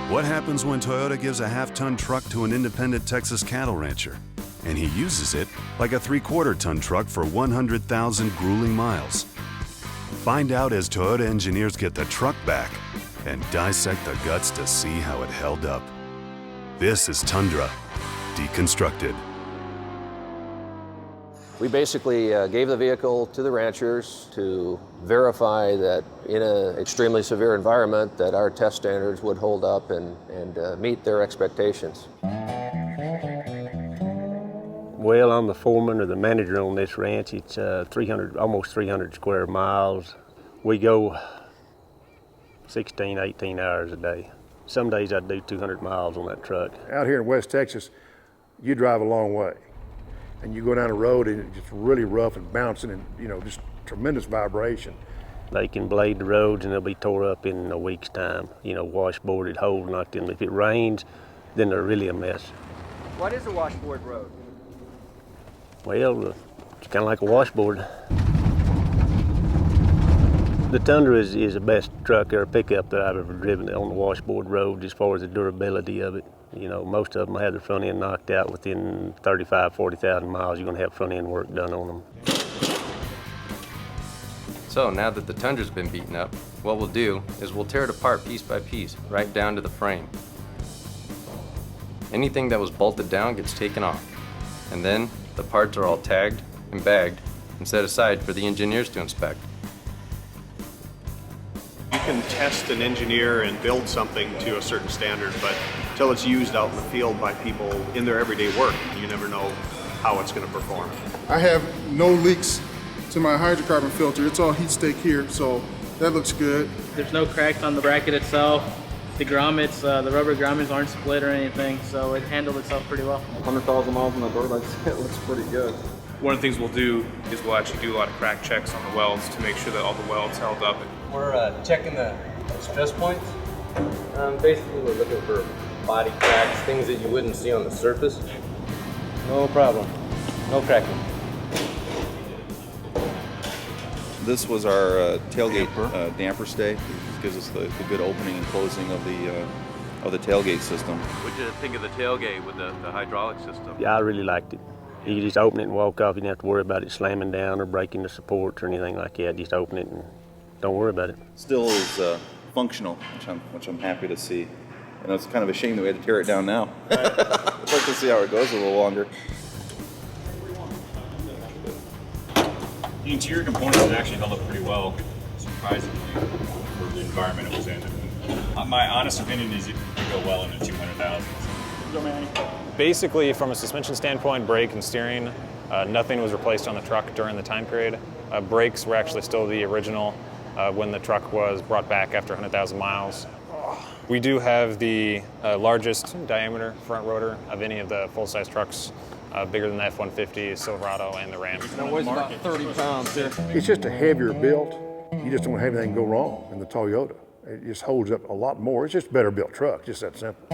What happens when Toyota gives a half-ton truck to an independent Texas cattle rancher, and he uses it like a 3/4-ton truck for 100,000 grueling miles? Find out as Toyota engineers get the truck back and dissect the guts to see how it held up. This is Tundra, Deconstructed. We basically gave the vehicle to the ranchers to verify that in an extremely severe environment that our test standards would hold up and meet their expectations. Well, I'm the foreman or the manager on this ranch. It's almost 300 square miles. We go 16, 18 hours a day. Some days I do 200 miles on that truck. Out here in West Texas, you drive a long way. And you go down a road and it's just really rough and bouncing and, just tremendous vibration. They can blade the roads and they'll be tore up in a week's time. Washboarded, holes knocked in. If it rains, then they're really a mess. What is a washboard road? Well, it's kind of like a washboard. The Tundra is the best truck or pickup that I've ever driven on the washboard road as far as the durability of it. Most of them have the front end knocked out within 35, 40,000 miles. You're going to have front end work done on them. So now that the Tundra's been beaten up, what we'll do is we'll tear it apart piece by piece, right down to the frame. Anything that was bolted down gets taken off, and then the parts are all tagged and bagged and set aside for the engineers to inspect. You can test and engineer and build something to a certain standard, but until it's used out in the field by people in their everyday work, you never know how it's going to perform. I have no leaks to my hydrocarbon filter. It's all heat stake here, so that looks good. There's no cracks on the bracket itself. The grommets, the rubber grommets aren't split or anything, so it handled itself pretty well. 100,000 miles on the door, it looks pretty good. One of the things we'll do is we'll actually do a lot of crack checks on the welds to make sure that all the welds held up. We're checking the stress points. Basically, we're looking for body cracks, things that you wouldn't see on the surface. No problem. No cracking. This was our tailgate damper stay. It gives us the good opening and closing of the tailgate system. What did you think of the tailgate with the hydraulic system? Yeah, I really liked it. You could just open it and walk off. You didn't have to worry about it slamming down or breaking the supports or anything like that. Just open it and don't worry about it. Still is functional, which I'm happy to see. And it's kind of a shame that we had to tear it down now. I'd like to see how it goes a little longer. The interior components have actually held up pretty well, surprisingly, for the environment it was in. My honest opinion is it could go well into 200,000. Basically, from a suspension standpoint, brake and steering, nothing was replaced on the truck during the time period. Brakes were actually still the original when the truck was brought back after 100,000 miles. We do have the largest diameter front rotor of any of the full-size trucks, bigger than the F-150, Silverado, and the Ram. That weighs about 30 pounds here. It's just a heavier built. You just don't have anything go wrong in the Toyota. It just holds up a lot more. It's just a better built truck, just that simple.